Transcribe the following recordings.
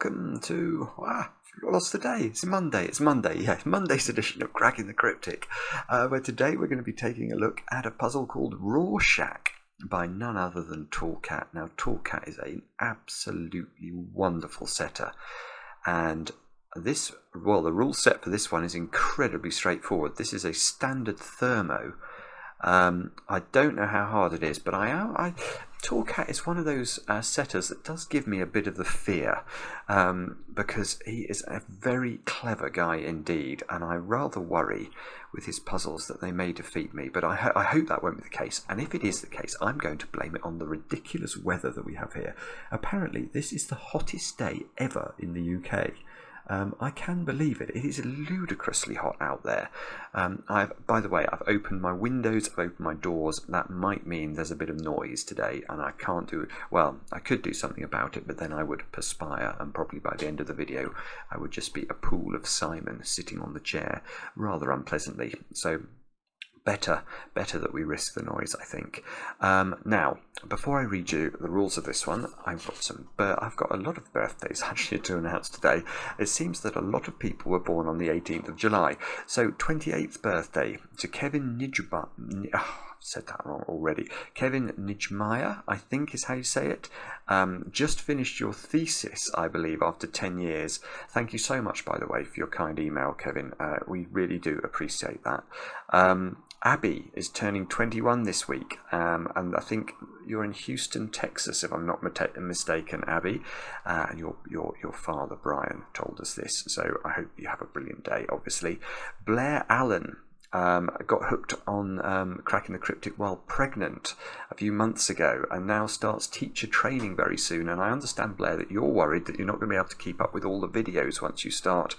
welcome to, lost the day, it's Monday, Monday's edition of Cracking the Cryptic, where today we're going to be taking a look at a puzzle called Rorschach by none other than Tallcat. Now, Tallcat is an absolutely wonderful setter, and the rule set for this one is incredibly straightforward. This is a standard thermo. I don't know how hard it is, but Tallcat is one of those setters that does give me a bit of the fear, because he is a very clever guy indeed, and I rather worry with his puzzles that they may defeat me, but I hope that won't be the case. And if it is the case, I'm going to blame it on the ridiculous weather that we have here. Apparently this is the hottest day ever in the UK. I can believe it. It is ludicrously hot out there. By the way, I've opened my windows, I've opened my doors. That might mean there's a bit of noise today, and I can't do it. Well, I could do something about it, but then I would perspire, and probably by the end of the video, I would just be a pool of Simon sitting on the chair, rather unpleasantly. So better that we risk the noise, I think. Now, before I read you the rules of this one, I've got a lot of birthdays actually to announce today. It seems that a lot of people were born on the 18th of July. So 28th birthday to Kevin said that wrong already. Kevin Nijmaya, I think is how you say it. Just finished your thesis, I believe, after 10 years. Thank you so much, by the way, for your kind email, Kevin. We really do appreciate that. Abby is turning 21 this week, and I think you're in Houston, Texas, if I'm not mistaken, Abby. And your father, Brian, told us this, so I hope you have a brilliant day, obviously. Blair Allen got hooked on Cracking the Cryptic while pregnant a few months ago, and now starts teacher training very soon. And I understand, Blair, that you're worried that you're not going to be able to keep up with all the videos once you start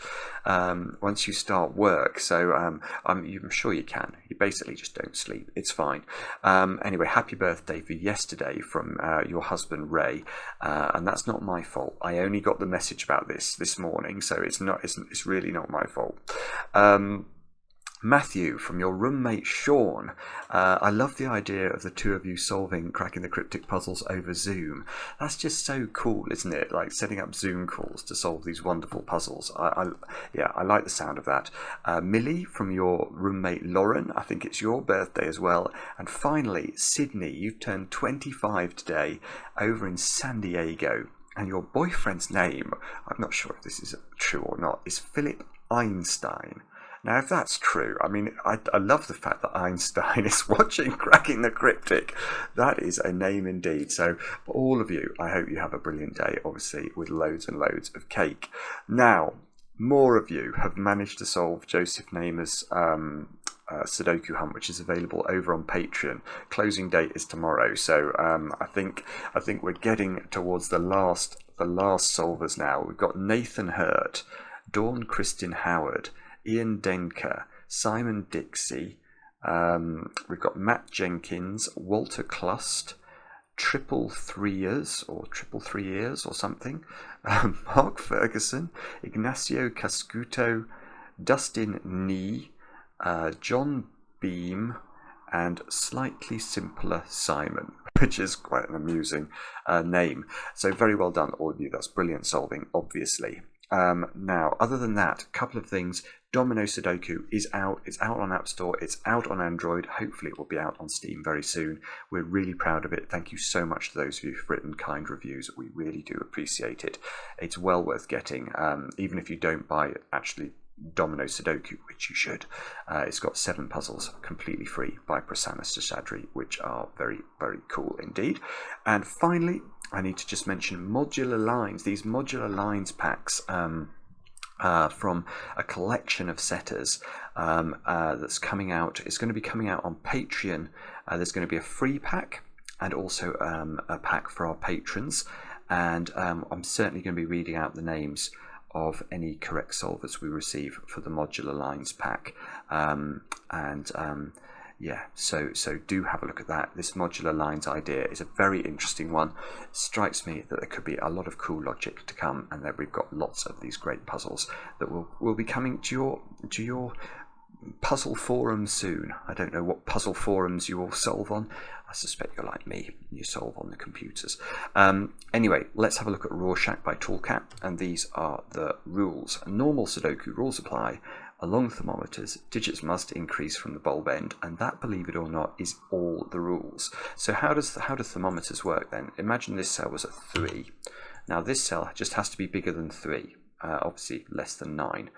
work. So I'm sure you can. You basically just don't sleep. It's fine. Anyway, happy birthday for yesterday from your husband Ray, and that's not my fault. I only got the message about this morning, so it's really not my fault. Matthew, from your roommate Sean, I love the idea of the two of you solving Cracking the Cryptic puzzles over Zoom. That's just so cool, isn't it? Like setting up Zoom calls to solve these wonderful puzzles. I like the sound of that. Millie, from your roommate Lauren, I think it's your birthday as well. And finally, Sydney, you've turned 25 today over in San Diego. And your boyfriend's name, I'm not sure if this is true or not, is Philip Einstein. Now, if that's true, I mean, I love the fact that Einstein is watching Cracking the Cryptic. That is a name indeed. So, for all of you, I hope you have a brilliant day, obviously, with loads and loads of cake. Now, more of you have managed to solve Joseph Nehme's Sudoku Hunt, which is available over on Patreon. Closing date is tomorrow, so I think we're getting towards the last solvers now. We've got Nathan Hurt, Dawn Kristin Howard, Ian Denker, Simon Dixie, we've got Matt Jenkins, Walter Clust, Triple 3 years or something, Mark Ferguson, Ignacio Cascuto, Dustin Nee, John Beam, and Slightly Simpler Simon, which is quite an amusing name. So very well done, all of you. That's brilliant solving, obviously. Now, other than that, a couple of things. Domino Sudoku is out. It's out on App Store. It's out on Android. Hopefully it will be out on Steam very soon. We're really proud of it. Thank you so much to those of you who've written kind reviews. We really do appreciate it. It's well worth getting, even if you don't buy it, actually. Domino Sudoku, which you should. It's got 7 puzzles completely free by Prasanna Seshadri, which are very, very cool indeed. And finally, I need to just mention modular lines. These modular lines packs from a collection of setters that's coming out. It's going to be coming out on Patreon. There's going to be a free pack and also a pack for our patrons. And I'm certainly going to be reading out the names of any correct solvers we receive for the modular lines pack. Yeah, so do have a look at that. This modular lines idea is a very interesting one. It strikes me that there could be a lot of cool logic to come, and that we've got lots of these great puzzles that will be coming to your puzzle forums soon. I don't know what puzzle forums you all solve on. I suspect you're like me, you solve on the computers. Anyway, let's have a look at Rorschach by Tallcat, and these are the rules. Normal Sudoku rules apply. Along thermometers, digits must increase from the bulb end, and that, believe it or not, is all the rules. So how do thermometers work then? Imagine this cell was a 3. Now this cell just has to be bigger than 3. Obviously less than 9.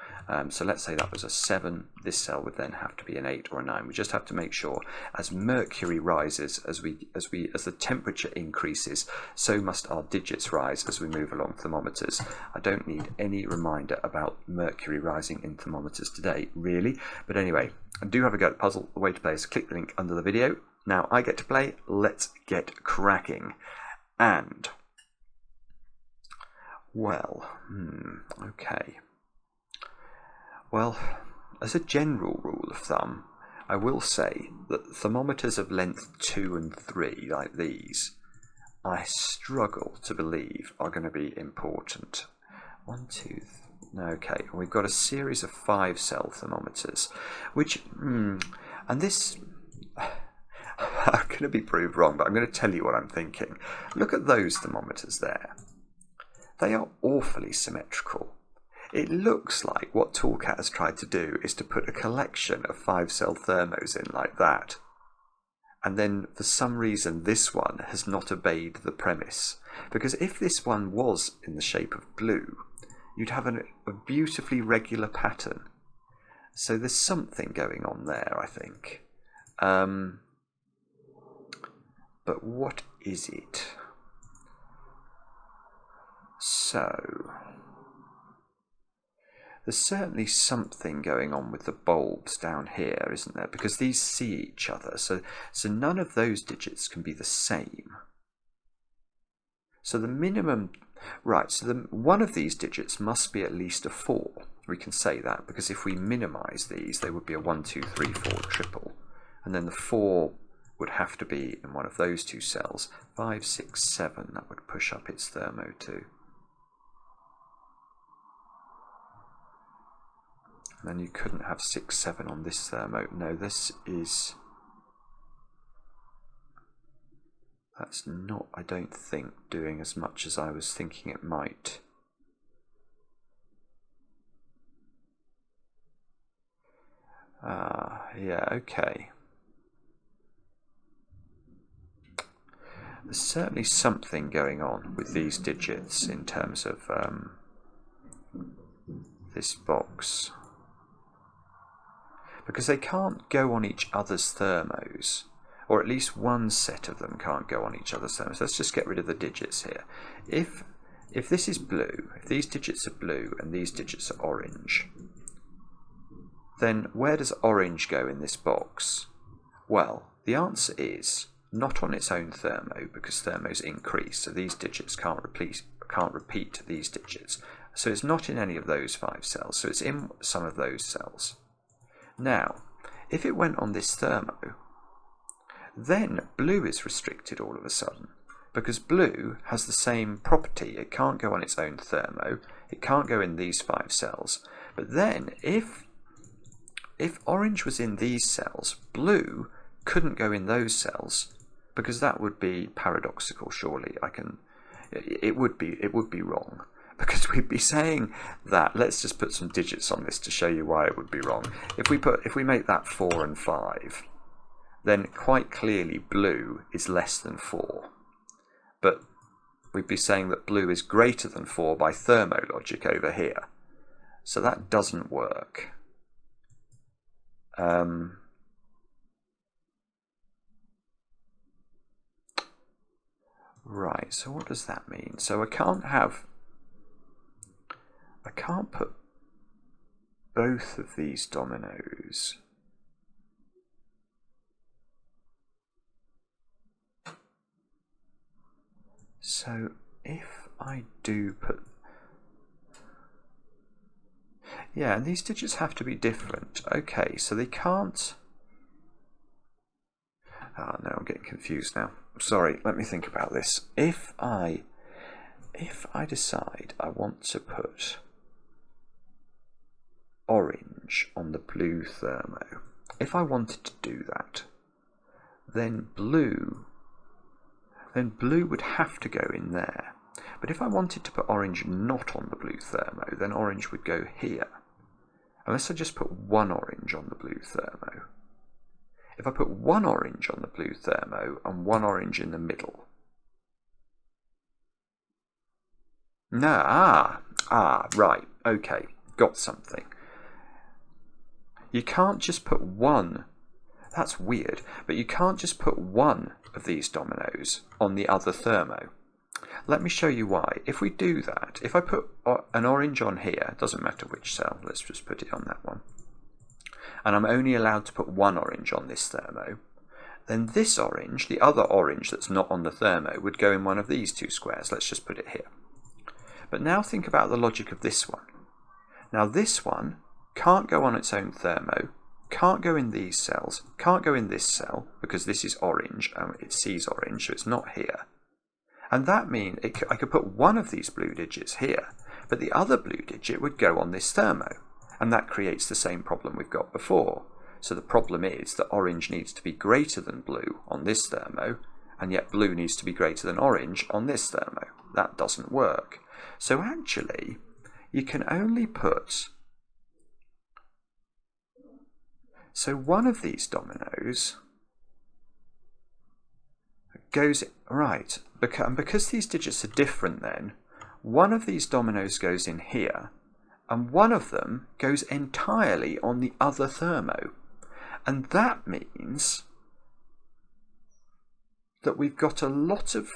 So let's say that was a 7. This cell would then have to be an 8 or a 9. We just have to make sure as mercury rises, as the temperature increases, so must our digits rise as we move along thermometers. I don't need any reminder about mercury rising in thermometers today, really. But anyway, I do have a go at the puzzle. The way to play is click the link under the video. Now I get to play. Let's get cracking. And well, okay. Well, as a general rule of thumb, I will say that thermometers of length 2 and 3, like these, I struggle to believe are going to be important. 1, 2, okay, we've got a series of 5-cell thermometers, which, and this, I'm going to be proved wrong, but I'm going to tell you what I'm thinking. Look at those thermometers there. They are awfully symmetrical. It looks like what Tallcat has tried to do is to put a collection of 5-cell thermos in like that. And then for some reason this one has not obeyed the premise. Because if this one was in the shape of blue, you'd have a beautifully regular pattern. So there's something going on there, I think. But what is it? So there's certainly something going on with the bulbs down here, isn't there? Because these see each other, so none of those digits can be the same. So the minimum, right, so one of these digits must be at least a 4. We can say that, because if we minimize these, they would be a 1, 2, 3, 4 triple. And then the 4 would have to be in one of those two cells. 5, 6, 7, that would push up its thermo too. And then you couldn't have 6, 7 on this thermo. No, this is... That's not, I don't think, doing as much as I was thinking it might. Yeah, okay. There's certainly something going on with these digits in terms of this box. Because they can't go on each other's thermos, or at least one set of them can't go on each other's thermos. Let's just get rid of the digits here. If this is blue, if these digits are blue and these digits are orange, then where does orange go in this box? Well, the answer is not on its own thermo, because thermos increase, so these digits can't repeat these digits. So it's not in any of those 5 cells, so it's in some of those cells. Now, if it went on this thermo, then blue is restricted all of a sudden, because blue has the same property. It can't go on its own thermo, it can't go in these 5 cells. But then, if orange was in these cells, blue couldn't go in those cells, because that would be paradoxical, surely. It would be wrong. Because we'd be saying that, let's just put some digits on this to show you why it would be wrong. If we make that 4 and 5, then quite clearly blue is less than 4. But we'd be saying that blue is greater than 4 by thermo logic over here. So that doesn't work. Right, so what does that mean? So I can't put both of these dominoes. So if I do put... Yeah, and these digits have to be different. Okay, so they can't... Oh no, I'm getting confused now. Sorry, let me think about this. If I decide I want to put orange orange on the blue thermo. If I wanted to do that, then blue would have to go in there. But if I wanted to put orange not on the blue thermo, then orange would go here. Unless I just put one orange on the blue thermo. If I put one orange on the blue thermo and one orange in the middle. No, right, okay, got something. You can't just put one, that's weird, but you can't just put one of these dominoes on the other thermo. Let me show you why. If we do that, if I put an orange on here, doesn't matter which cell, let's just put it on that one, and I'm only allowed to put one orange on this thermo, then this orange, the other orange that's not on the thermo, would go in one of these two squares. Let's just put it here. But now think about the logic of this one. Now this one can't go on its own thermo, can't go in these cells, can't go in this cell, because this is orange, it sees orange, so it's not here. And that means I could put one of these blue digits here, but the other blue digit would go on this thermo. And that creates the same problem we've got before. So the problem is that orange needs to be greater than blue on this thermo, and yet blue needs to be greater than orange on this thermo. That doesn't work. So actually, you can only put... So one of these dominoes goes... Right, and because these digits are different then, one of these dominoes goes in here, and one of them goes entirely on the other thermo. And that means that we've got a lot of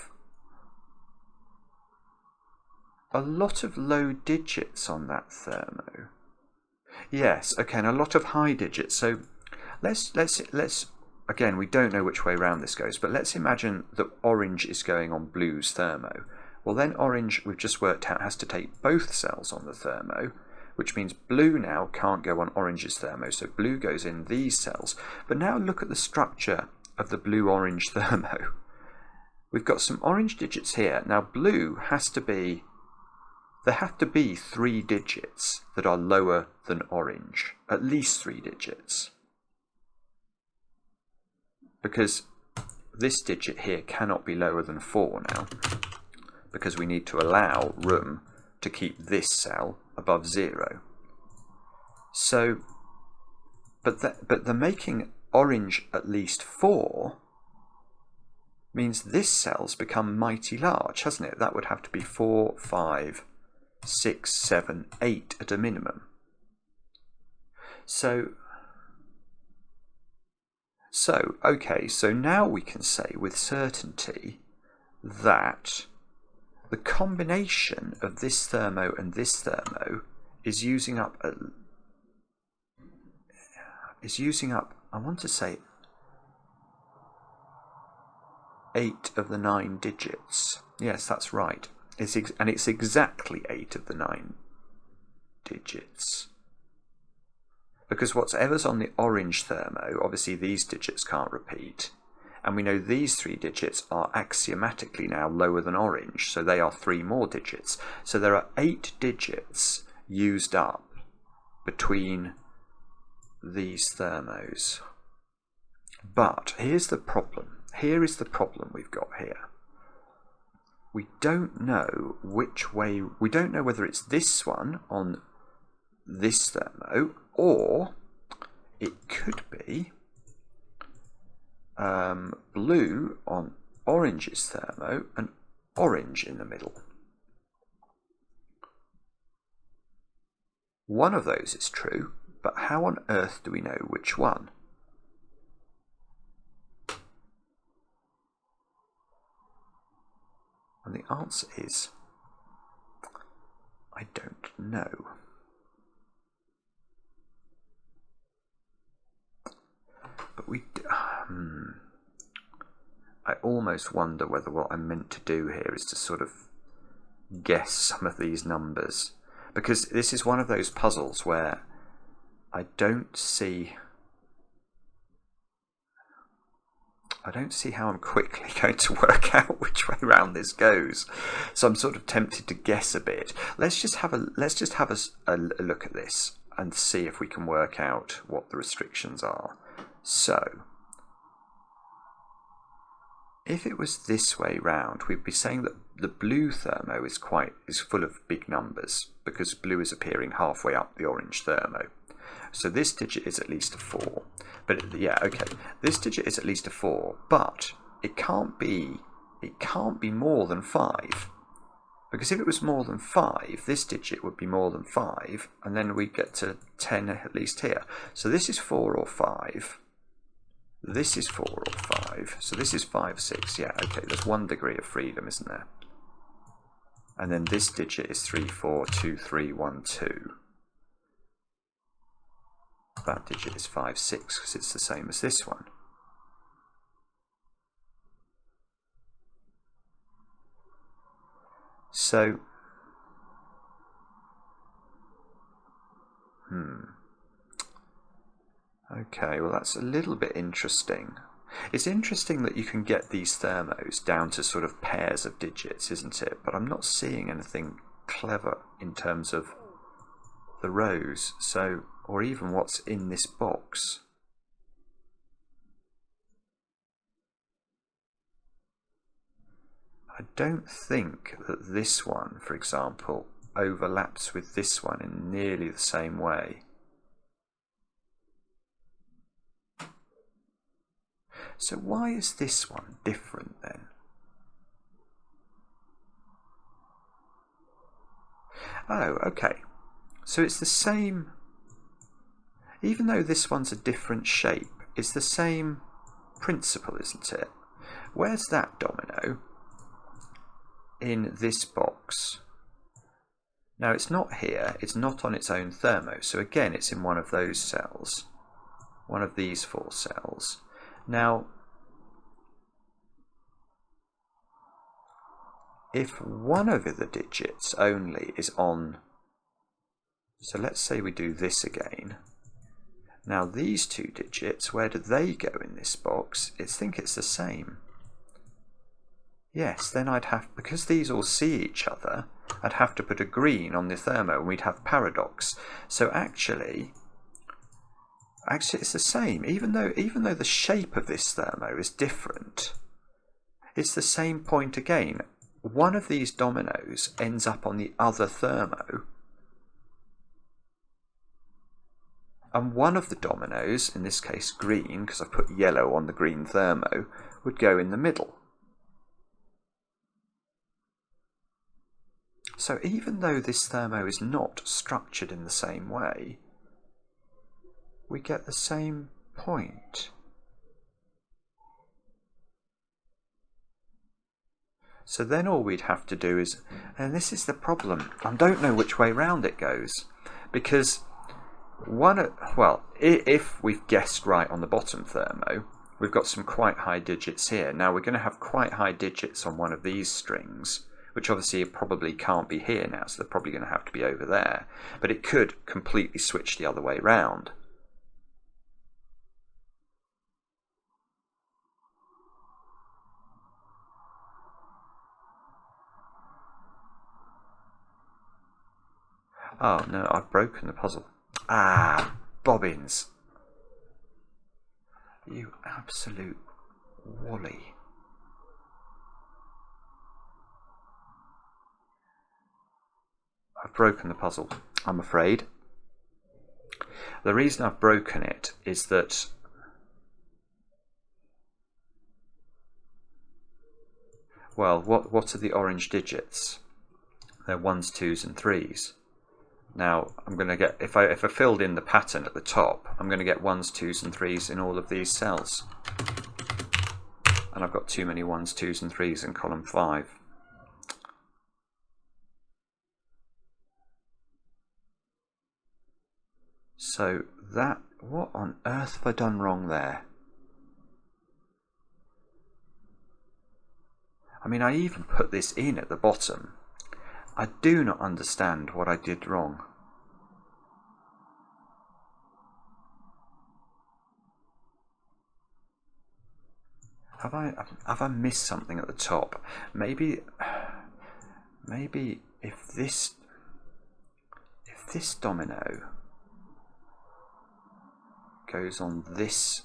low digits on that thermo. Yes, okay, and a lot of high digits. So let's again, we don't know which way around this goes, but let's imagine that orange is going on blue's thermo. Well, then orange, we've just worked out, has to take both cells on the thermo, which means blue now can't go on orange's thermo, so blue goes in these cells. But now look at the structure of the blue-orange thermo. We've got some orange digits here. Now blue has to be... There have to be 3 digits that are lower than orange. At least 3 digits. Because this digit here cannot be lower than 4 now. Because we need to allow room to keep this cell above 0. So, but the making orange at least 4 means this cell's become mighty large, hasn't it? That would have to be 4, 5, 6, 7, 8 at a minimum. So okay, so now we can say with certainty that the combination of this thermo and this thermo is using up, I want to say 8 of the 9 digits. Yes, that's right. And it's exactly 8 of the 9 digits. Because whatever's on the orange thermo, obviously these digits can't repeat. And we know these 3 digits are axiomatically now lower than orange, so they are 3 more digits. So there are 8 digits used up between these thermos. But here's the problem. Here is the problem we've got here. We don't know which way, we don't know whether it's this one on this thermo, or it could be blue on orange's thermo and orange in the middle. One of those is true, but how on earth do we know which one? And the answer is, I don't know. But I almost wonder whether what I'm meant to do here is to sort of guess some of these numbers. Because this is one of those puzzles where I don't see how I'm quickly going to work out which way round this goes. So I'm sort of tempted to guess a bit. Let's just have a look at this. and see if we can work out what the restrictions are. So if it was this way round, we'd be saying that the blue thermo is full of big numbers, because blue is appearing halfway up the orange thermo. So this digit is at least a 4. But yeah, okay, this digit is at least a 4, but it can't be more than 5. Because if it was more than 5, this digit would be more than 5, and then we get to 10 at least here. So this is 4 or 5. This is 4 or 5. So this is 5, 6. Yeah, okay, there's 1 degree of freedom, isn't there? And then this digit is 3, 4, 2, 3, 1, 2. That digit is 5, 6, because it's the same as this one. So, okay, well that's a little bit interesting. It's interesting that you can get these thermos down to sort of pairs of digits, isn't it? But I'm not seeing anything clever in terms of the rows, so, or even what's in this box. I don't think that this one, for example, overlaps with this one in nearly the same way. So why is this one different then? Oh, okay. So it's the same, even though this one's a different shape, it's the same principle, isn't it? Where's that domino in this box? Now it's not here, it's not on its own thermo, so again it's in one of those cells, one of these 4 cells. Now if one of the digits only is on, so let's say we do this again. Now these 2 digits, where do they go in this box? I think it's the same. Yes, then I'd have, because these all see each other, I'd have to put a green on the thermo and we'd have paradox. So actually it's the same, even though the shape of this thermo is different. It's the same point again. One of these dominoes ends up on the other thermo, and one of the dominoes, in this case green, because I've put yellow on the green thermo, would go in the middle. So even though this thermo is not structured in the same way, we get the same point. So then all we'd have to do is, and this is the problem, I don't know which way round it goes, because if we've guessed right on the bottom thermo, we've got some quite high digits here. Now we're going to have quite high digits on one of these strings, which obviously probably can't be here now, so they're probably going to have to be over there. But it could completely switch the other way round. Oh no, I've broken the puzzle. Ah, bobbins. You absolute wally. I've broken the puzzle, I'm afraid. The reason I've broken it is that well, what are the orange digits? They're 1s, 2s and 3s. Now I'm going to get, if I filled in the pattern at the top, I'm going to get 1s, 2s and 3s in all of these cells. And I've got too many 1s, 2s and 3s in column 5. So that, what on earth have I done wrong there? I mean, I even put this in at the bottom. I do not understand what I did wrong. Have I missed something at the top? Maybe if this domino goes on this.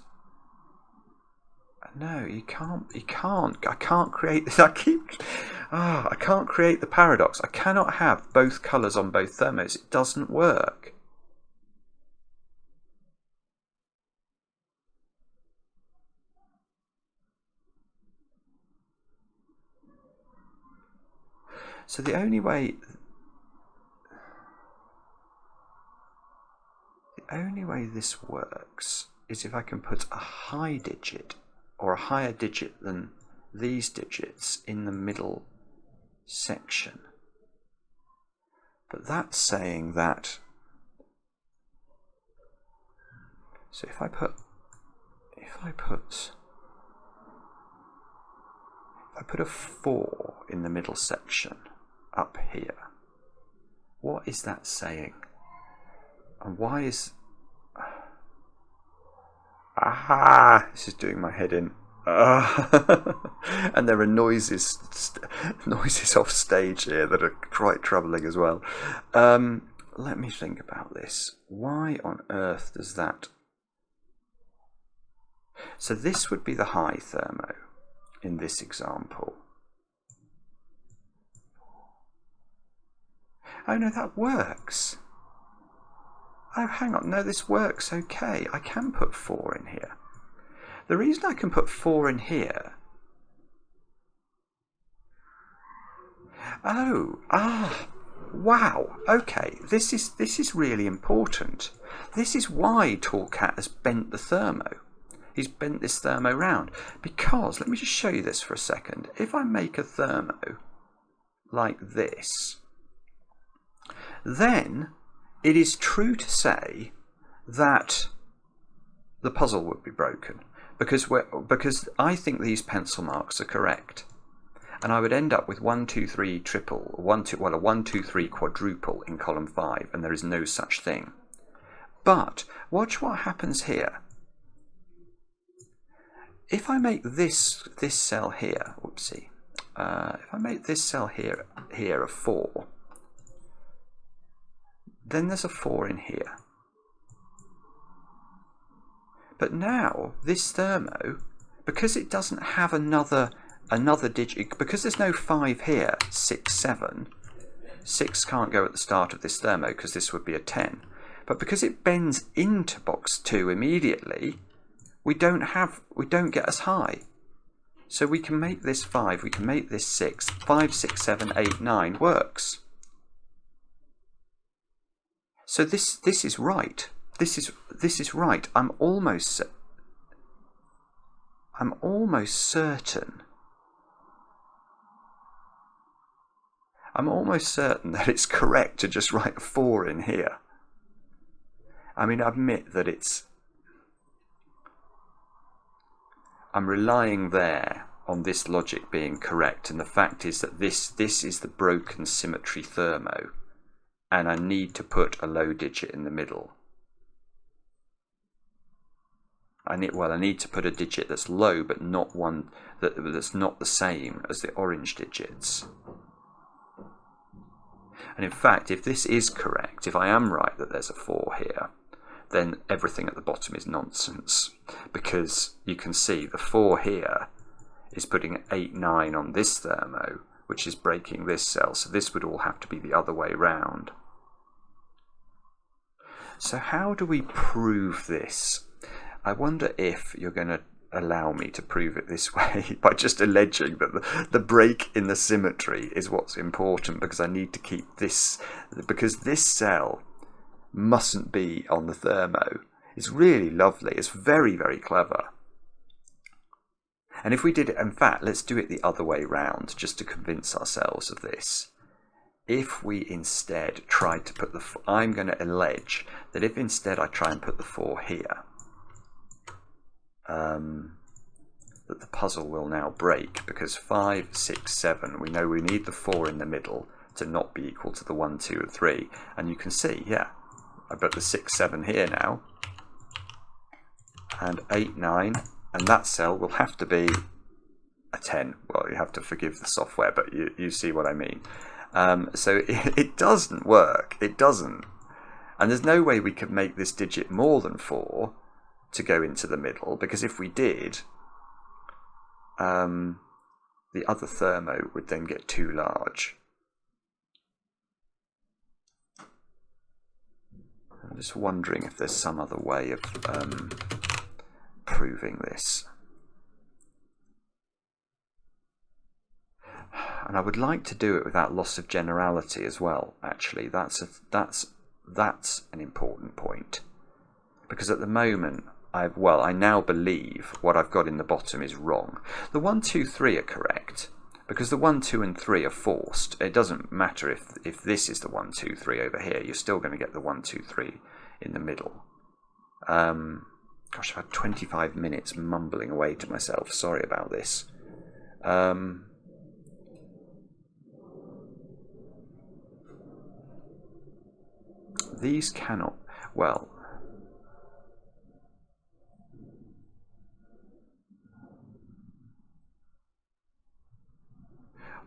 No, you can't. I can't create this. I can't create the paradox. I cannot have both colours on both thermos. It doesn't work. So the only way this works is if I can put a high digit or a higher digit than these digits in the middle section. But that's saying that, so if I put a 4 in the middle section up here, what is that saying? And why is... Aha! This is doing my head in. And there are noises off stage here that are quite troubling as well. Let me think about this. Why on earth does that... So this would be the high thermo in this example. Oh no, that works. Oh, hang on. No, this works okay. I can put 4 in here. The reason I can put 4 in here... Wow. Okay, this is really important. This is why Tallcat has bent the thermo. He's bent this thermo round. Because, let me just show you this for a second. If I make a thermo like this, then it is true to say that the puzzle would be broken, because I think these pencil marks are correct, and I would end up with 1, 2, 3 triple, a 1, 2, 3 quadruple in column 5, and there is no such thing. But watch what happens here. If I make this cell here, whoopsie, if I make this cell here a 4. Then there's a 4 in here. But now, this thermo, because it doesn't have another digit, because there's no 5 here, 6, 7, 6 can't go at the start of this thermo because this would be a 10. But because it bends into box 2 immediately, we don't get as high. So we can make this 5, we can make this 6, 5, 6, 7, 8, 9 works. So this is right. This is right. I'm almost certain that it's correct to just write a 4 in here. I mean, I admit that I'm relying there on this logic being correct, and the fact is that this is the broken symmetry thermo, and I need to put a low digit in the middle. I need to put a digit that's low, but not one that's not the same as the orange digits. And in fact, if this is correct, if I am right that there's a 4 here, then everything at the bottom is nonsense, because you can see the 4 here is putting 8, 9 on this thermo, which is breaking this cell, so this would all have to be the other way round. So how do we prove this? I wonder if you're going to allow me to prove it this way by just alleging that the break in the symmetry is what's important, because I need to keep this, because this cell mustn't be on the thermo. It's really lovely. It's very, very clever. And if we did it, in fact, let's do it the other way round just to convince ourselves of this. If we instead tried to put I'm going to allege that if instead I try and put the 4 here, that the puzzle will now break, because 5, 6, 7, we know we need the 4 in the middle to not be equal to the 1, 2, and 3. And you can see, yeah, I put the 6, 7 here now, and 8, 9, and that cell will have to be a 10. Well, you have to forgive the software, but you see what I mean. So it doesn't work. It doesn't. And there's no way we could make this digit more than 4, to go into the middle, because if we did, the other thermo would then get too large. I'm just wondering if there's some other way of proving this. And I would like to do it without loss of generality as well, actually. That's an important point. Because at the moment, I now believe what I've got in the bottom is wrong. The 1, 2, 3 are correct, because the 1, 2 and 3 are forced. It doesn't matter if this is the 1, 2, 3 over here, you're still going to get the 1, 2, 3 in the middle. Gosh, I've had 25 minutes mumbling away to myself. Sorry about this. These cannot, well,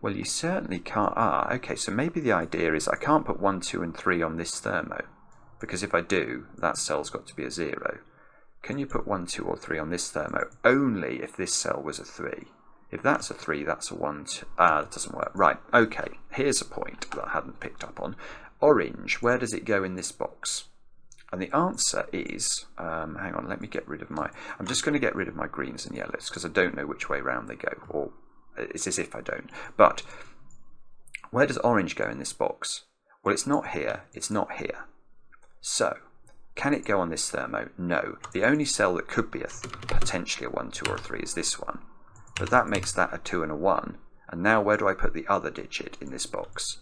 you certainly can't. Okay, so maybe the idea is I can't put 1, 2 and 3 on this thermo, because if I do, that cell's got to be a 0. Can you put 1, 2 or 3 on this thermo? Only if this cell was a 3. If that's a 3, that's a 1, 2. That doesn't work. Right, okay, here's a point that I hadn't picked up on. Orange, where does it go in this box? And the answer is, hang on, let me get rid of I'm just going to get rid of my greens and yellows, because I don't know which way round they go, or it's as if I don't. But where does orange go in this box? Well, it's not here, it's not here. So, can it go on this thermo? No. The only cell that could be potentially a 1, 2 or a 3 is this one. But that makes that a 2 and a 1. And now where do I put the other digit in this box?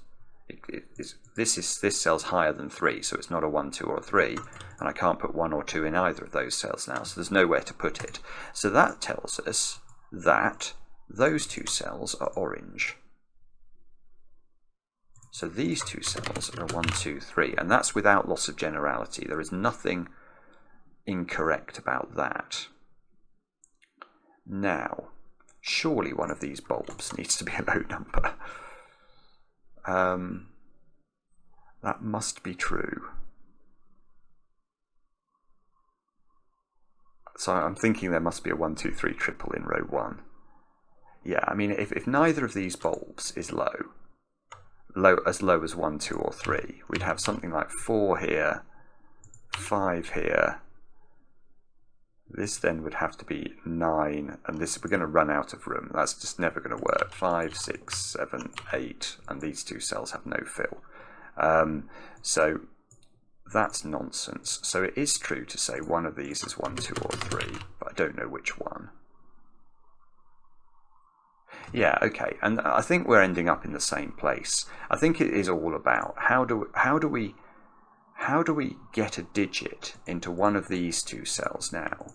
This cell's higher than 3, so it's not a 1, 2 or a 3, and I can't put 1 or 2 in either of those cells now, so there's nowhere to put it. So that tells us that those two cells are orange. So these two cells are 1, 2, 3, and that's without loss of generality. There is nothing incorrect about that. Now, surely one of these bulbs needs to be a low number. That must be true. So I'm thinking there must be a 1, 2, 3 triple in row 1. Yeah, I mean, if neither of these bulbs is as low as 1, 2 or 3, we'd have something like 4 here, 5 here. This then would have to be 9, and this, we're going to run out of room. That's just never going to work. 5, 6, 7, 8, and these two cells have no fill. So that's nonsense. So it is true to say one of these is 1, 2 or 3, but I don't know which one. Yeah, okay, and I think we're ending up in the same place. I think it is all about how do we get a digit into one of these two cells now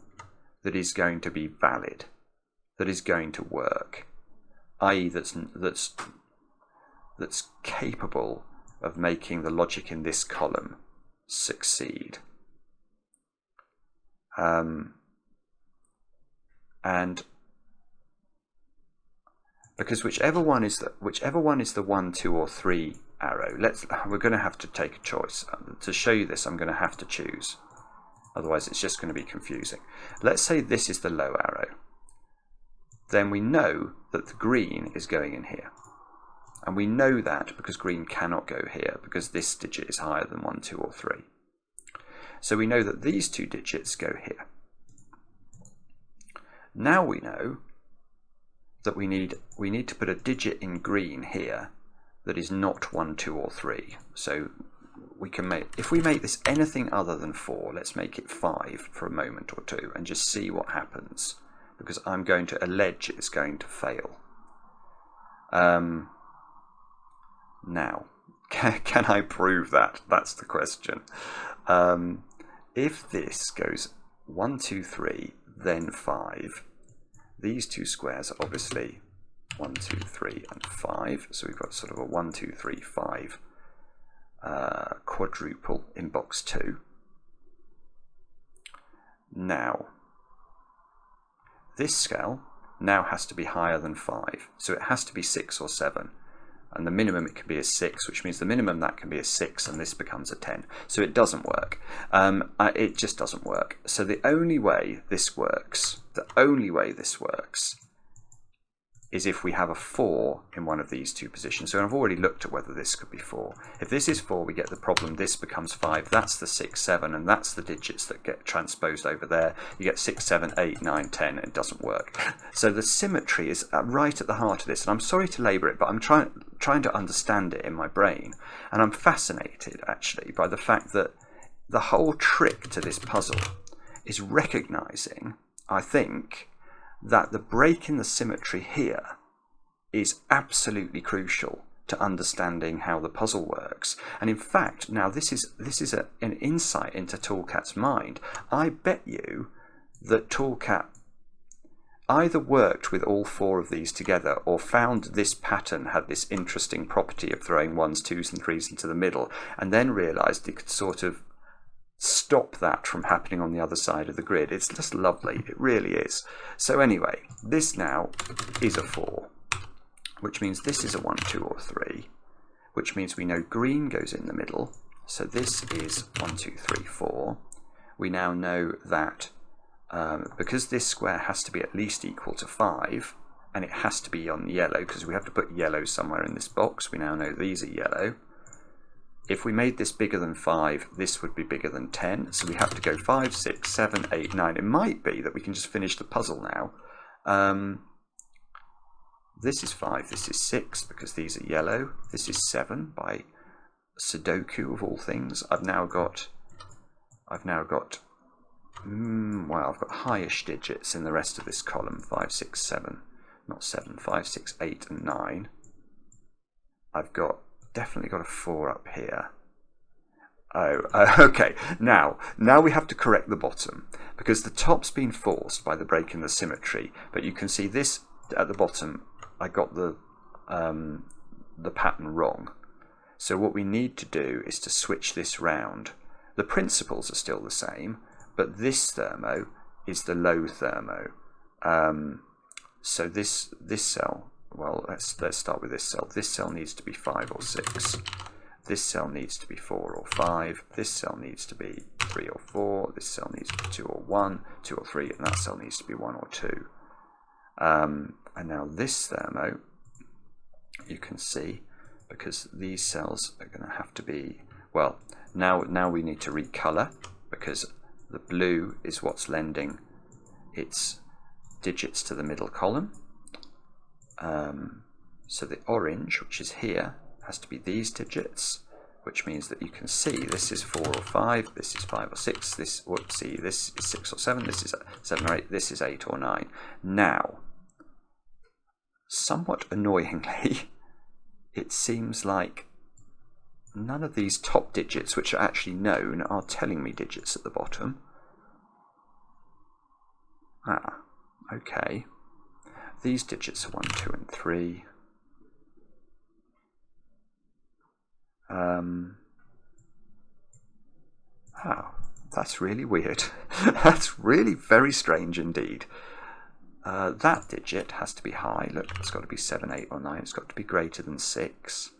that is going to be valid, that is going to work, i.e. that's capable of making the logic in this column succeed. And because whichever one is the 1, 2 or 3 arrow, we're going to have to take a choice. To show you this, I'm going to have to choose. Otherwise it's just going to be confusing. Let's say this is the low arrow. Then we know that the green is going in here. And we know that because green cannot go here, because this digit is higher than 1, 2 or 3. So we know that these two digits go here. Now we know that we need to put a digit in green here that is not 1, 2 or 3. So we can if we make this anything other than 4, let's make it 5 for a moment or two and just see what happens, because I'm going to allege it's going to fail. Now, can I prove that? That's the question. If this goes 1, 2, 3, then 5, these two squares are obviously 1, 2, 3, and 5. So we've got sort of a 1, 2, 3, 5 quadruple in box 2. Now, this scale now has to be higher than 5. So it has to be 6 or 7. and the minimum it can be is 6, which means the minimum that can be is 6, and this becomes a 10. So it doesn't work. It just doesn't work. So the only way this works, is if we have a 4 in one of these two positions. So I've already looked at whether this could be 4. If this is 4, we get the problem, this becomes 5, that's the 6, 7, and that's the digits that get transposed over there. You get 6, 7, 8, 9, 10, and it doesn't work. So the symmetry is right at the heart of this, and I'm sorry to labour it, but I'm trying to understand it in my brain, and I'm fascinated, actually, by the fact that the whole trick to this puzzle is recognising, I think, that the break in the symmetry here is absolutely crucial to understanding how the puzzle works. And in fact, now this is an insight into Tallcat's mind. I bet you that Tallcat either worked with all 4 of these together or found this pattern had this interesting property of throwing 1s, 2s and 3s into the middle, and then realised it could sort of stop that from happening on the other side of the grid. It's just lovely, it really is. So anyway, this now is a 4, which means this is a 1, 2 or 3, which means we know green goes in the middle, so this is 1, 2, 3, 4. We now know that because this square has to be at least equal to 5, and it has to be on yellow because we have to put yellow somewhere in this box, we now know these are yellow. If we made this bigger than 5, this would be bigger than 10. So we have to go 5, 6, 7, 8, 9. It might be that we can just finish the puzzle now. This is 5, this is 6, because these are yellow. This is 7 by Sudoku, of all things. I've now got highish digits in the rest of this column. 5, 6, 7. Not 7, 5, 6, 8, and 9. I've definitely got a 4 up here. Okay, now we have to correct the bottom, because the top's been forced by the break in the symmetry, but you can see this at the bottom, I got the pattern wrong. So what we need to do is to switch this round. The principles are still the same, but this thermo is the low thermo. So this cell, well, let's start with this cell. This cell needs to be 5 or 6. This cell needs to be 4 or 5. This cell needs to be 3 or 4. This cell needs to be 2 or 1, 2 or 3, and that cell needs to be 1 or 2. And now this thermo, you can see, because these cells are going to have to be, well, now we need to recolor, because the blue is what's lending its digits to the middle column. So the orange, which is here, has to be these digits, which means that you can see this is 4 or 5, this is 5 or 6, this is 6 or 7, this is 7 or 8, this is 8 or 9. Now, somewhat annoyingly, it seems like none of these top digits, which are actually known, are telling me digits at the bottom. Okay. These digits are 1, 2, and 3. That's really weird. That's really very strange indeed. That digit has to be high. Look, it's got to be 7, 8, or 9. It's got to be greater than 6.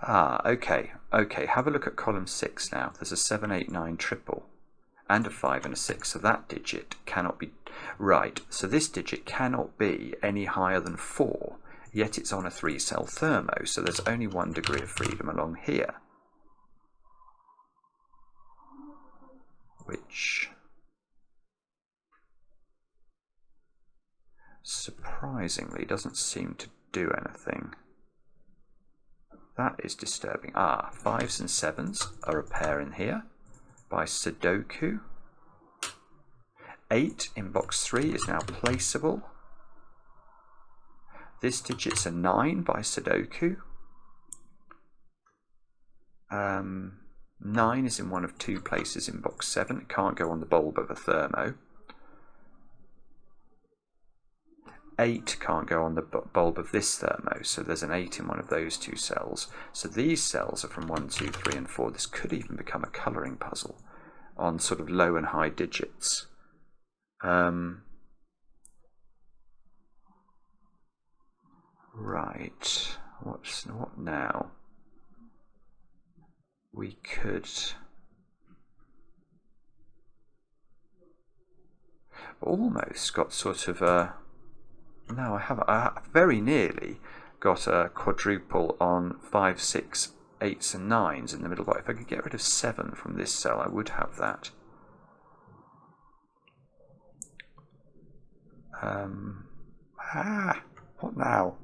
Okay. Have a look at column 6 now. There's a 7, 8, 9 triple and a 5 and a 6. So that digit cannot be right. So this digit cannot be any higher than 4. Yet it's on a 3-cell thermo. So there's only 1 degree of freedom along here, which surprisingly doesn't seem to do anything. That is disturbing. 5s and 7s are a pair in here by Sudoku. 8 in box 3 is now placeable. This digit's a 9 by Sudoku. 9 is in one of 2 places in box 7. It can't go on the bulb of a thermo. 8 can't go on the bulb of this thermo, so there's an 8 in one of those 2 cells. So these cells are from 1, 2, 3, and 4. This could even become a colouring puzzle on sort of low and high digits. Right. What now? We could almost got sort of a. No, I haven't. I very nearly got a quadruple on 5, 6, 8s and 9s in the middle. But if I could get rid of 7 from this cell, I would have that. What now?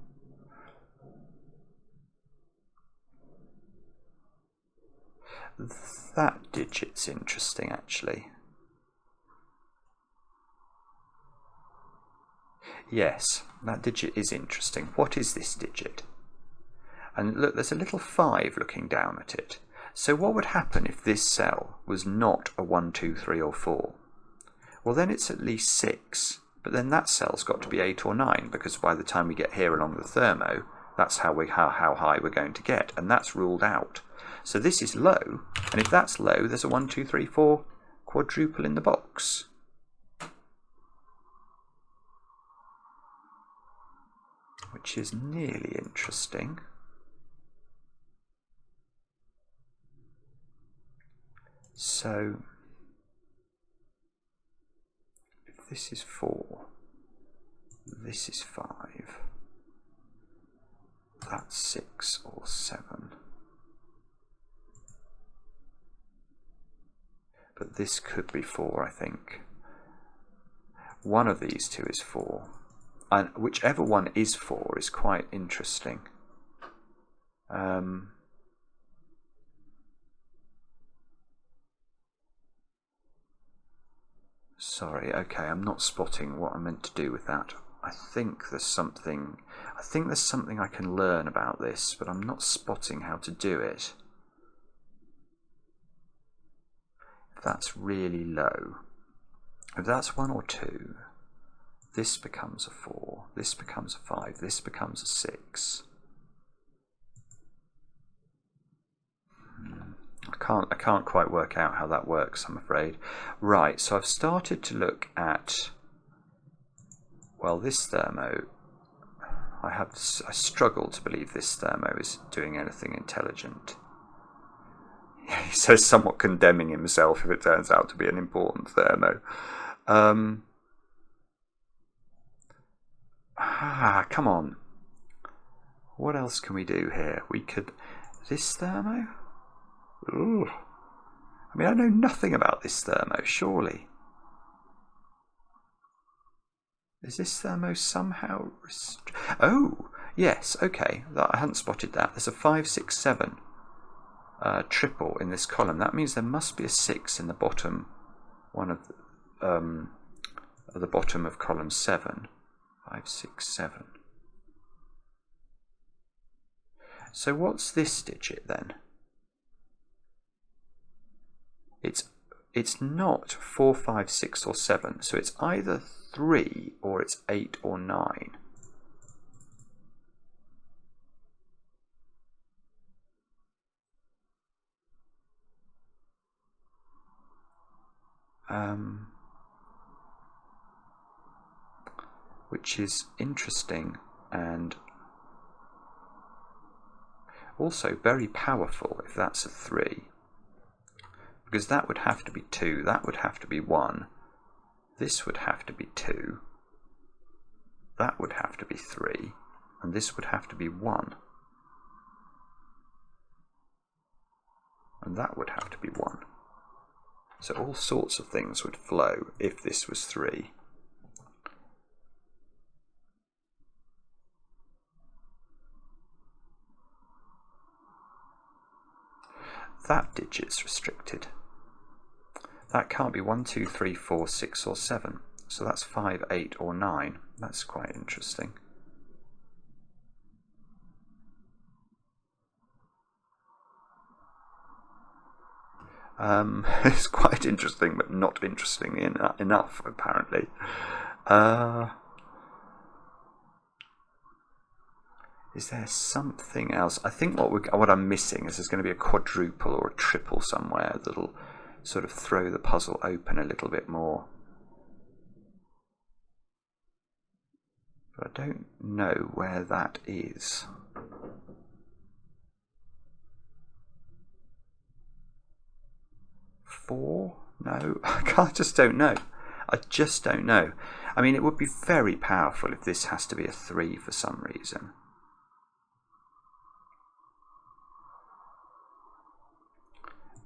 That digit's interesting, actually. Yes, that digit is interesting. What is this digit? And look, there's a little 5 looking down at it. So what would happen if this cell was not a 1, 2, 3 or 4? Well, then it's at least 6. But then that cell's got to be 8 or 9, because by the time we get here along the thermo, that's how high we're going to get, and that's ruled out. So this is low, and if that's low, there's a 1, 2, 3, 4 quadruple in the box. Which is nearly interesting. So if this is 4, this is 5, that's 6 or 7. But this could be 4, I think. One of these two is 4. And whichever one is 4 is quite interesting. Sorry, okay, I'm not spotting what I meant to do with that. I think there's something I can learn about this, but I'm not spotting how to do it. If that's really low, if that's 1 or 2, this becomes a 4, this becomes a 5, this becomes a 6. I can't quite work out how that works, I'm afraid. Right, so I've started to look at, well, this thermo. I struggle to believe this thermo is doing anything intelligent. He says, somewhat condemning himself if it turns out to be an important thermo. Come on. What else can we do here? We could... This thermo? Ooh. I mean, I know nothing about this thermo, surely. Is this thermo somehow... Oh, yes, okay. I hadn't spotted that. There's a 5, 6, 7 triple in this column. That means there must be a 6 in the bottom, one of the bottom of column 7. 5, 6, 7. So what's this digit then? It's not 4, 5, 6 or 7, so it's either 3 or it's 8 or 9. Which is interesting and also very powerful if that's a 3. Because that would have to be 2, that would have to be 1, this would have to be 2, that would have to be 3, and this would have to be 1. And that would have to be 1. So all sorts of things would flow if this was 3. That digit's restricted. That can't be 1, 2, 3, 4, 6 or 7. So that's 5, 8 or 9. That's quite interesting. It's quite interesting, but not interesting enough, apparently. Is there something else? I think what I'm missing is there's going to be a quadruple or a triple somewhere that'll sort of throw the puzzle open a little bit more. But I don't know where that is. Four? No, I just don't know. I just don't know. I mean, it would be very powerful if this has to be a 3 for some reason.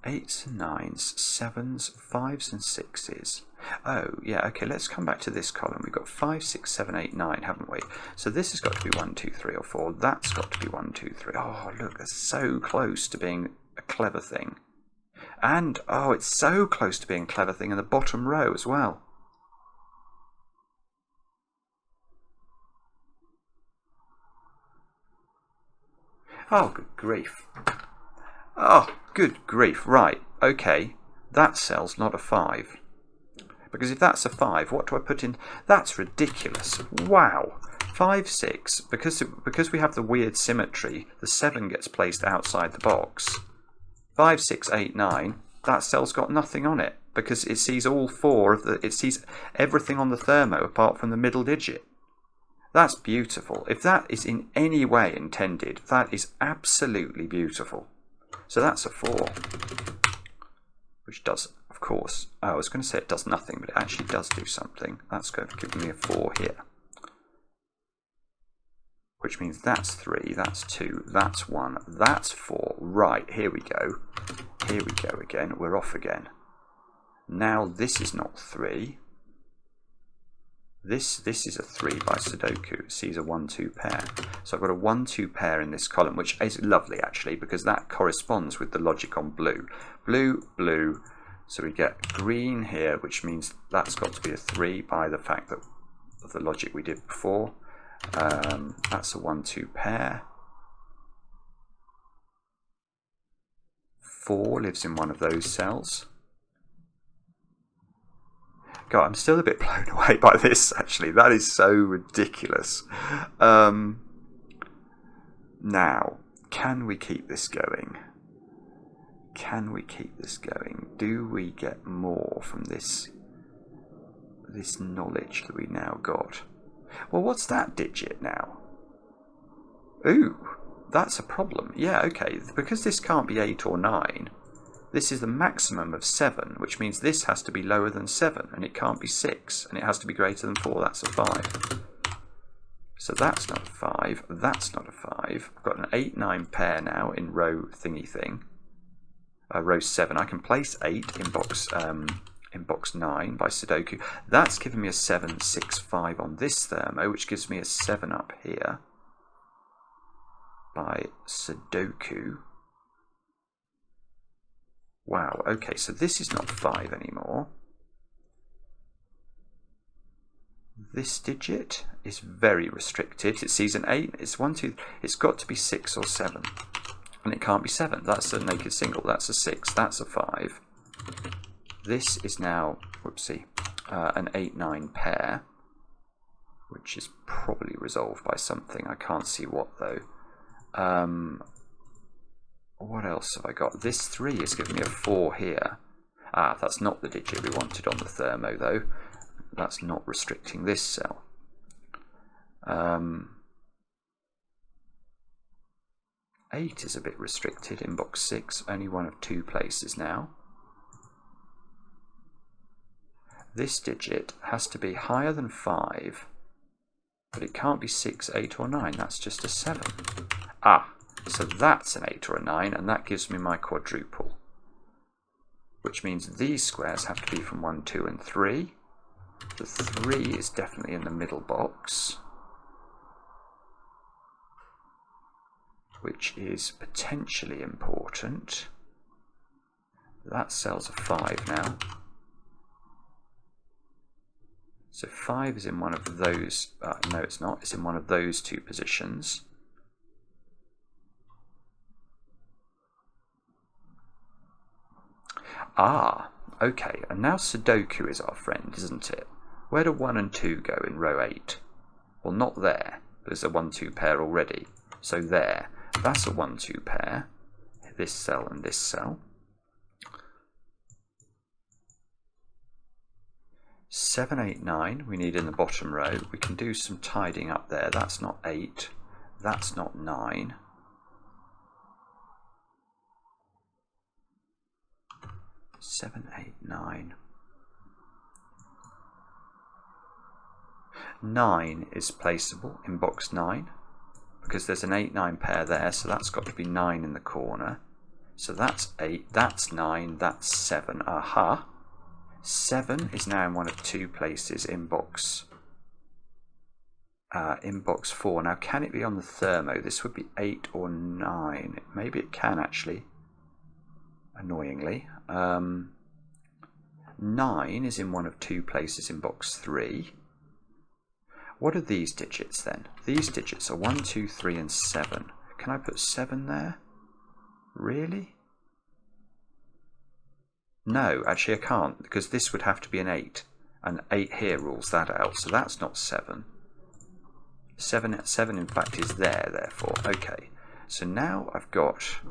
Eights and nines, sevens, fives and sixes. Oh, yeah, okay, let's come back to this column. We've got 5, 6, 7, 8, 9, haven't we? So this has got to be 1, 2, 3 or 4. That's got to be 1, 2, 3. Oh, look, that's so close to being a clever thing. And, oh, it's so close to being a clever thing in the bottom row as well. Oh, good grief. Oh, good grief. Right, okay. That cell's not a 5. Because if that's a 5, what do I put in? That's ridiculous. Wow. 5, 6. Because we have the weird symmetry, the 7 gets placed outside the box. 5, 6, 8, 9. That cell's got nothing on it. Because it sees all 4 of the... It sees everything on the thermo apart from the middle digit. That's beautiful. If that is in any way intended, that is absolutely beautiful. So that's a 4. Which does, of course, I was going to say it does nothing, but it actually does do something. That's going to give me a 4 here. Which means that's 3, that's 2, that's 1, that's 4. Right, here we go. Here we go again. We're off again. Now this is not 3. This is a 3 by Sudoku. It sees a 1-2 pair. So I've got a 1-2 pair in this column, which is lovely actually, because that corresponds with the logic on blue. Blue, blue. So we get green here, which means that's got to be a 3 by the fact that of the logic we did before. That's a 1-2 pair. 4 lives in one of those cells. God, I'm still a bit blown away by this, actually. That is so ridiculous. Now, can we keep this going? Can we keep this going? Do we get more from this knowledge that we now got? Well, what's that digit now? Ooh, that's a problem. Yeah, okay. Because this can't be 8 or 9... This is the maximum of 7, which means this has to be lower than 7, and it can't be 6, and it has to be greater than 4. That's a 5. So that's not a 5. That's not a 5. I've got an 8-9 pair now in row thingy thing. Row 7. I can place 8 in box 9 by Sudoku. That's given me a 7, 6, 5 on this thermo, which gives me a 7 up here by Sudoku. Wow, okay, so this is not 5 anymore. This digit is very restricted. It sees an 8, it's 1, 2, it's got to be 6 or 7. And it can't be 7, that's a naked single, that's a 6, that's a 5. This is now, whoopsie, an 8-9 pair, which is probably resolved by something. I can't see what though. What else have I got? This 3 is giving me a 4 here. Ah, that's not the digit we wanted on the thermo though. That's not restricting this cell. 8 is a bit restricted in box 6, only one of 2 places now. This digit has to be higher than 5, but it can't be 6, 8 or 9, that's just a 7. Ah! So that's an 8 or a 9, and that gives me my quadruple. Which means these squares have to be from 1, 2, and 3. The 3 is definitely in the middle box, which is potentially important. That cell's a 5 now. So 5 is in one of those, no it's not, it's in one of those 2 positions. Ah, okay, and now Sudoku is our friend, isn't it? Where do 1 and 2 go in row 8? Well, not there. There's a 1-2 pair already. So there. That's a 1-2 pair. This cell and this cell. 7, 8, 9 we need in the bottom row. We can do some tidying up there. That's not 8. That's not 9. Seven, 8, 9. 9 is placeable in box 9 because there's an 8, 9 pair there, so that's got to be 9 in the corner. So that's 8, that's 9, that's 7. Aha! 7 is now in one of two places in box 4. Now, can it be on the thermo? This would be 8 or 9. Maybe it can actually, annoyingly. 9 is in one of two places in box 3. What are these digits then? These digits are 1, 2, 3 and 7. Can I put 7 there? Really? No, actually I can't, because this would have to be an 8. And 8 here rules that out, so that's not 7. 7 in fact is there, therefore. Okay, so now I've got...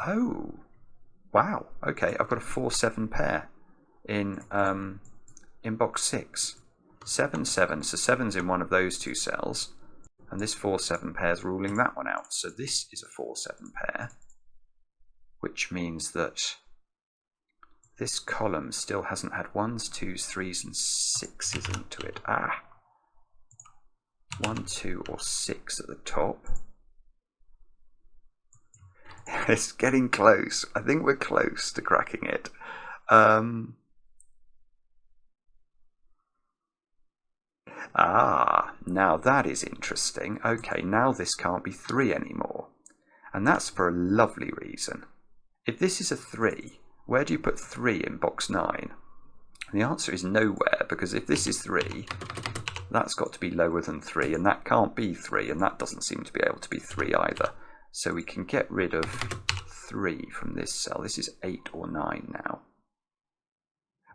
Oh, wow. Okay, I've got a 4, 7 pair in box 6. 7, 7. So 7's in one of those two cells, and this 4, 7 pair's ruling that one out. So this is a 4, 7 pair, which means that this column still hasn't had 1s, 2s, 3s, and 6s into it. 1, 2, or 6 at the top. It's getting close. I think we're close to cracking it. Now that is interesting. Okay, now this can't be 3 anymore. And that's for a lovely reason. If this is a 3, where do you put 3 in box 9? And the answer is nowhere, because if this is 3, that's got to be lower than 3, and that can't be 3, and that doesn't seem to be able to be 3 either. So we can get rid of 3 from this cell. This is 8 or 9 now,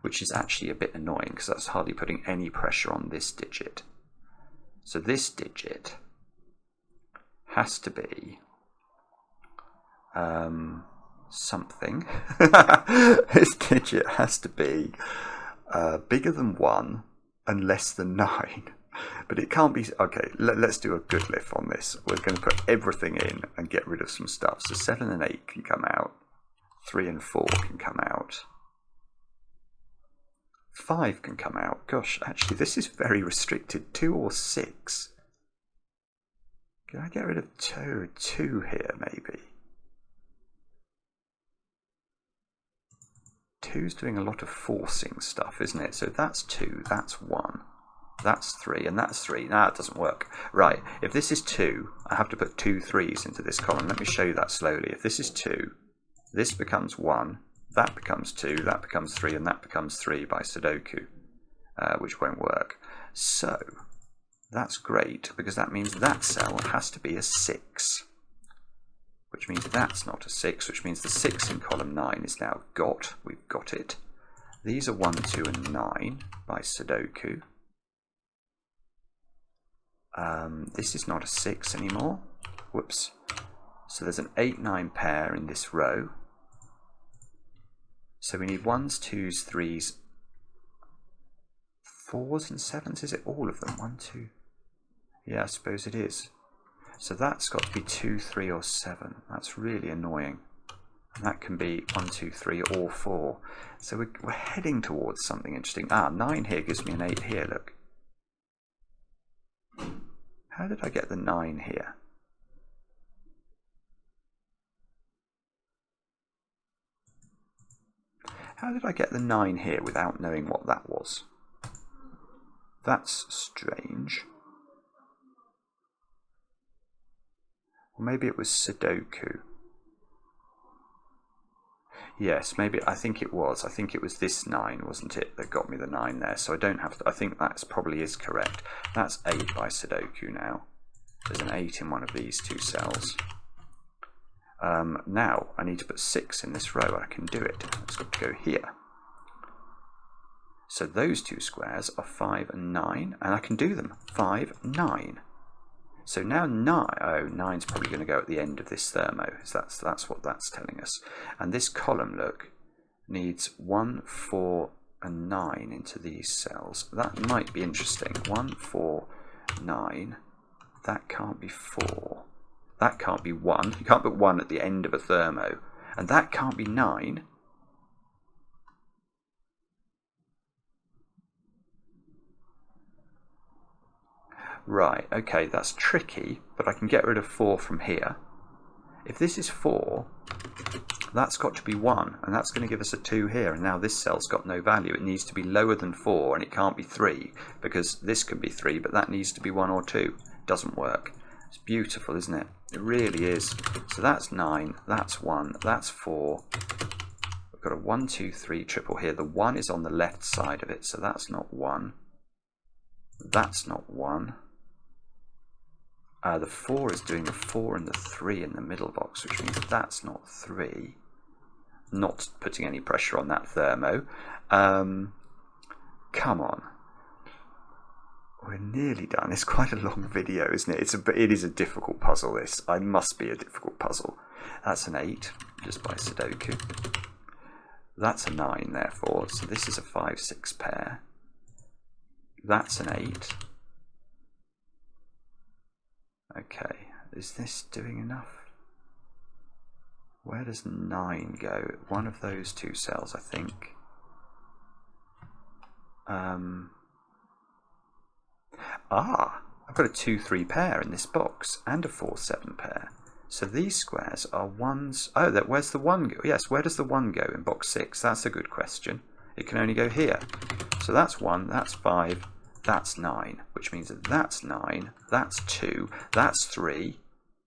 which is actually a bit annoying because that's hardly putting any pressure on this digit. So this digit has to be something. This digit has to be bigger than 1 and less than 9. But it can't be... Okay, let's do a Goodliffe on this. We're going to put everything in and get rid of some stuff. So 7 and 8 can come out. 3 and 4 can come out. 5 can come out. Gosh, actually, this is very restricted. 2 or 6. Can I get rid of 2 here, maybe? 2's doing a lot of forcing stuff, isn't it? So that's 2, that's 1. That's 3, and that's 3. Nah, it doesn't work. Right, if this is 2, I have to put 2 3s into this column. Let me show you that slowly. If this is 2, this becomes 1, that becomes 2, that becomes 3, and that becomes 3 by Sudoku, which won't work. So, that's great, because that means that cell has to be a 6, which means that's not a 6, which means the 6 in column 9 is now got. We've got it. These are 1, 2, and 9 by Sudoku. This is not a 6 anymore. Whoops. So there's an 8, 9 pair in this row. So we need 1s, 2s, 3s, 4s and 7s. Is it all of them? 1, 2. Yeah, I suppose it is. So that's got to be 2, 3 or 7. That's really annoying. And that can be 1, 2, 3 or 4. So we're heading towards something interesting. 9 here gives me an 8 here, look. How did I get the 9 here? How did I get the 9 here without knowing what that was? That's strange. Or maybe it was Sudoku. Yes, maybe, I think it was. I think it was this 9, wasn't it, that got me the 9 there. So I don't have to, I think that probably is correct. That's 8 by Sudoku now. There's an 8 in one of these two cells. Now I need to put 6 in this row. I can do it. It's got to go here. So those two squares are 5 and 9, and I can do them. 5, 9. So now 9's probably going to go at the end of this thermo. So that's what that's telling us. And this column, look, needs 1, 4, and 9 into these cells. That might be interesting. 1, 4, 9. That can't be 4. That can't be 1. You can't put 1 at the end of a thermo. And that can't be 9. Right, okay, that's tricky, but I can get rid of 4 from here. If this is 4, that's got to be 1, and that's going to give us a 2 here, and now this cell's got no value. It needs to be lower than 4, and it can't be 3, because this can be 3, but that needs to be 1 or 2. Doesn't work. It's beautiful, isn't it? It really is. So that's 9, that's 1, that's 4. We've got a 1, 2, 3 triple here. The 1 is on the left side of it, so that's not 1. That's not 1. The 4 is doing the 4 and the 3 in the middle box, which means that's not 3. Not putting any pressure on that thermo. Come on. We're nearly done. It's quite a long video, isn't it? It is a difficult puzzle, this. I must be a difficult puzzle. That's an 8, just by Sudoku. That's a 9, therefore. So this is a 5, 6 pair. That's an 8. Okay, is this doing enough? Where does 9 go? One of those two cells, I think. I've got a 2, 3 pair in this box and a 4, 7 pair. So these squares are 1s. Oh, where's the 1 go? Yes, where does the 1 go in box 6? That's a good question. It can only go here. So that's 1, that's 5. That's 9, which means that that's 9, that's 2, that's 3,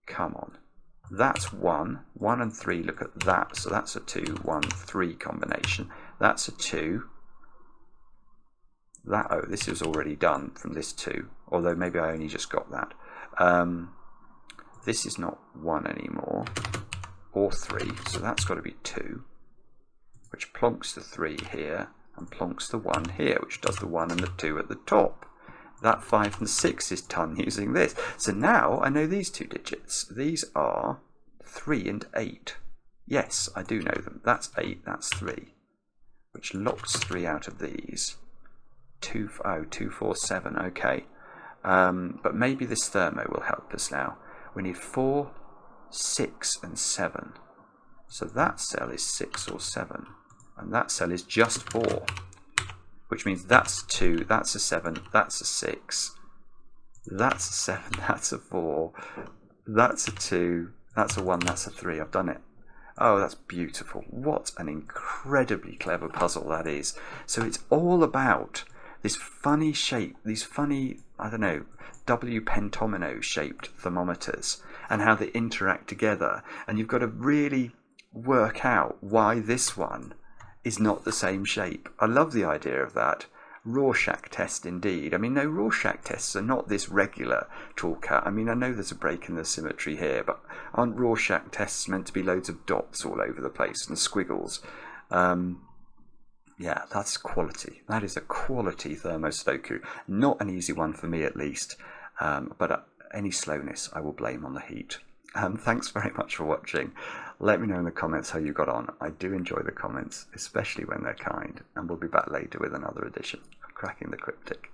come on, that's 1, 1 and 3, look at that, so that's a 2, 1, 3 combination, that's a 2, oh, this is already done from this 2, although maybe I only just got that. This is not 1 anymore, or 3, so that's got to be 2, which plonks the 3 here, and plonks the 1 here, which does the 1 and the 2 at the top. That 5 and 6 is done using this. So now I know these two digits. These are 3 and 8. Yes, I do know them. That's 8, that's 3, which locks 3 out of these. 2, 4, 7, okay. But maybe this thermo will help us now. We need 4, 6, and 7. So that cell is 6 or 7. And that cell is just 4, which means that's 2, that's a 7, that's a 6, that's a 7, that's a 4, that's a 2, that's a 1, that's a 3. I've done it. Oh, that's beautiful. What an incredibly clever puzzle that is. So it's all about this funny shape, these funny, I don't know, W pentomino shaped thermometers and how they interact together. And you've got to really work out why this one is not the same shape. I love the idea of that. Rorschach test indeed. I mean, no, Rorschach tests are not this regular Tallcat. I mean, I know there's a break in the symmetry here, but aren't Rorschach tests meant to be loads of dots all over the place and squiggles? Yeah, that's quality. That is a quality thermo Sudoku. Not an easy one for me, at least, but any slowness I will blame on the heat. Thanks very much for watching. Let me know in the comments how you got on. I do enjoy the comments, especially when they're kind, and we'll be back later with another edition of Cracking the Cryptic.